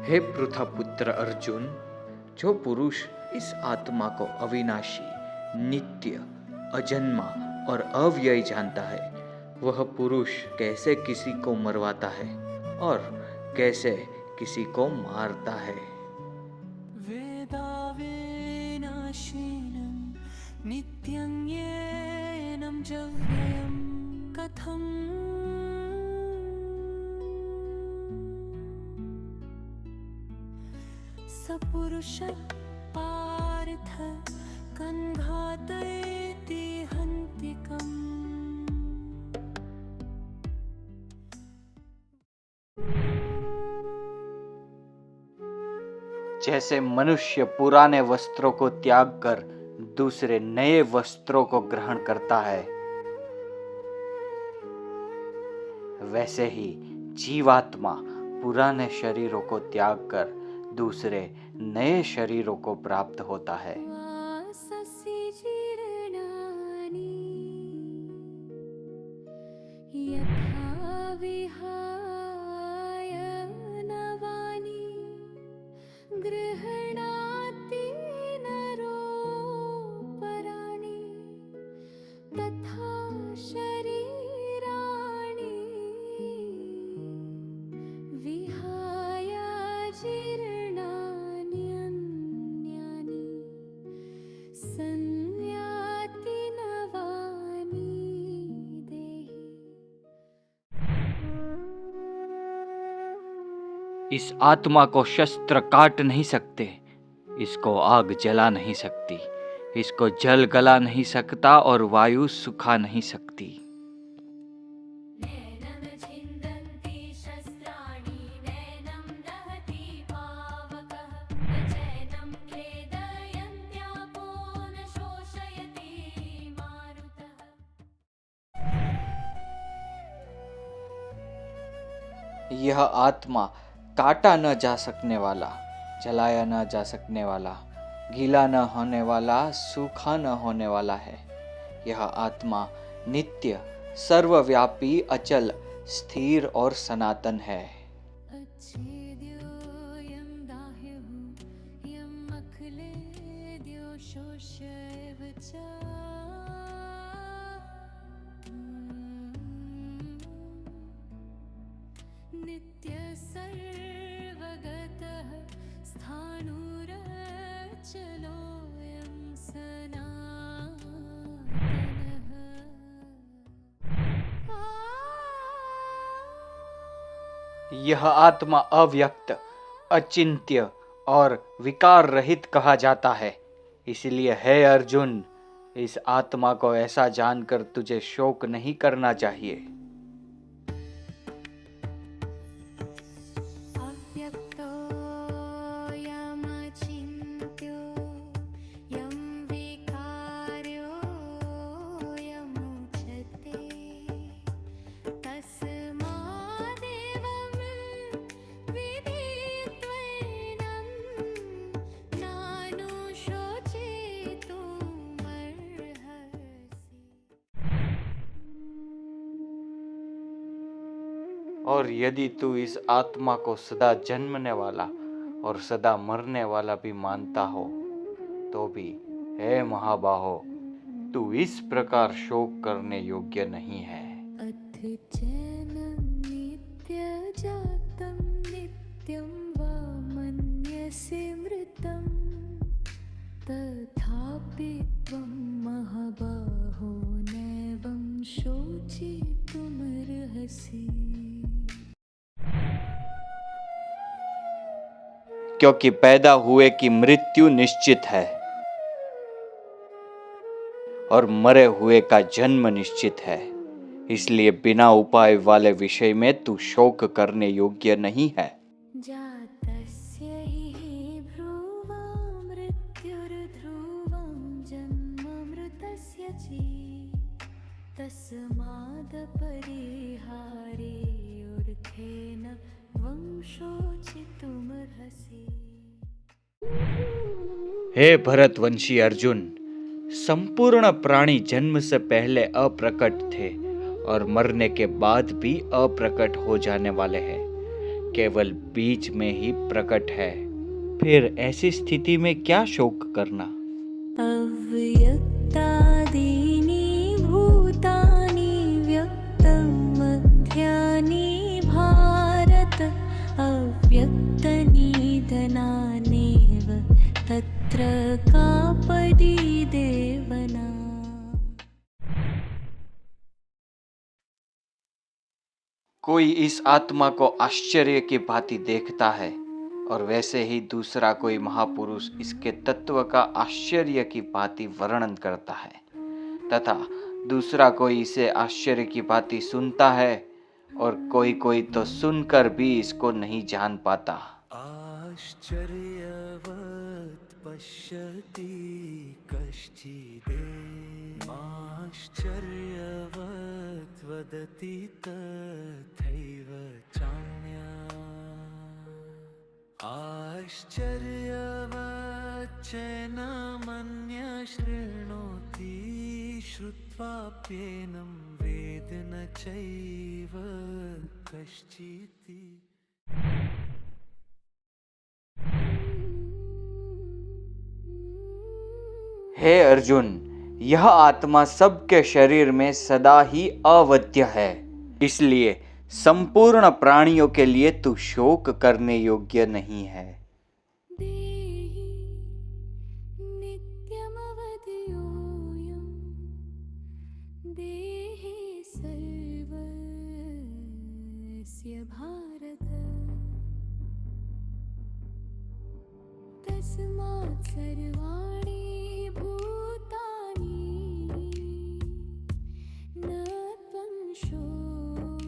हे पृथा पुत्र अर्जुन, जो पुरुष इस आत्मा को अविनाशी, नित्य, अजन्मा और अव्ययी जानता है, वह पुरुष कैसे किसी को मरवाता है और कैसे किसी को मारता है। वेदावेनाशीनं नित्यं येनं जव्ययं कथं सपुरुषः पार्थ कन्घातयेति हन्तिकम्। जैसे मनुष्य पुराने वस्त्रों को त्याग कर दूसरे नए वस्त्रों को ग्रहण करता है, वैसे ही जीवात्मा पुराने शरीरों को त्याग कर दूसरे नए शरीरों को प्राप्त होता है। वाससि जीर्णानि यथा विहाय नवानि गृह्णाति नरोपराणि तथा शरीराणि विहाय जीर्णान्यन्यानि संयाति नवानि देहि। इस आत्मा को शस्त्र काट नहीं सकते, इसको आग जला नहीं सकती, इसको जल गला नहीं सकता और वायु सुखा नहीं सकती। नैनं छिन्दन्ति शस्त्राणि नैनं दहति पावकः न चैनं क्लेदयन्त्यापो न शोषयति मारुतः। यह आत्मा काटा न जा सकने वाला, जलाया न जा सकने वाला, गीला न होने वाला, सूखा न होने वाला है। यह आत्मा नित्य, सर्वव्यापी, अचल, स्थिर और सनातन है। अच्छेद्योऽयं दाह्यः यम् अखिलेद्यो शोष्यैव च। नित्यः सर्वगतः स्थाणुरचलोऽयं सनातनः। यह आत्मा अव्यक्त, अचिंत्य और विकार रहित कहा जाता है। इसलिए हे अर्जुन, इस आत्मा को ऐसा जानकर तुझे शोक नहीं करना चाहिए। अव्यक्तोऽयमचिन्त्यो यं विकार्योऽयमुच्यते तस्मादेवं विदित्वैनं नानुशोचितुमर्हसि। और यदि तू इस आत्मा को सदा जन्मने वाला और सदा मरने वाला भी मानता हो, तो भी हे महाबाहो, तू इस प्रकार शोक करने योग्य नहीं है। अथ चैनं नित्यजातं नित्यं वा मन्यसे मृतं तथापि त्वं महाबाहो नैवं शोचितुमर्हसि। क्योंकि पैदा हुए की मृत्यु निश्चित है और मरे हुए का जन्म निश्चित है। इसलिए बिना उपाय वाले विषय में तू शोक करने योग्य नहीं है। जातस्य हि ध्रुवं मृत्युर्ध्रुवं जन्म मृतस्य च तस्मादपरिहार्योऽर्थेन त्वं शोचितुमर्हसि। हे भरतवंशी अर्जुन, संपूर्ण प्राणी जन्म से पहले अप्रकट थे और मरने के बाद भी अप्रकट हो जाने वाले हैं। केवल बीच में ही प्रकट है। फिर ऐसी स्थिति में क्या शोक करना। अव्यक्तादीनि भूतानि व्यक्तं मध्यानि भारत अव्यक्तनिधनानेव तत्र कापदि देवना। कोई इस आत्मा को आश्चर्य की भांति देखता है और वैसे ही दूसरा कोई महापुरुष इसके तत्व का आश्चर्य की भांति वर्णन करता है, तथा दूसरा कोई इसे आश्चर्य की भांति सुनता है और कोई कोई तो सुनकर भी इसको नहीं जान पाता। आश्चर्यवत् पश्यति कश्चिदेमाश्चर्यवत् वदति तथैव चान्यः। आश्चर्यवच्चैनमन्यः शृणोति श्रुत्वाप्येनं वेद न चैव कश्चित्। हे अर्जुन, यह आत्मा सबके शरीर में सदा ही अवध्य है, इसलिए संपूर्ण प्राणियों के लिए तू शोक करने योग्य नहीं है। देहि नित्यमवध्योऽयं देहे सर्वस्य भारत तस्मात् सर्वाणि भूतानि न त्वं शोचितुमर्हसि।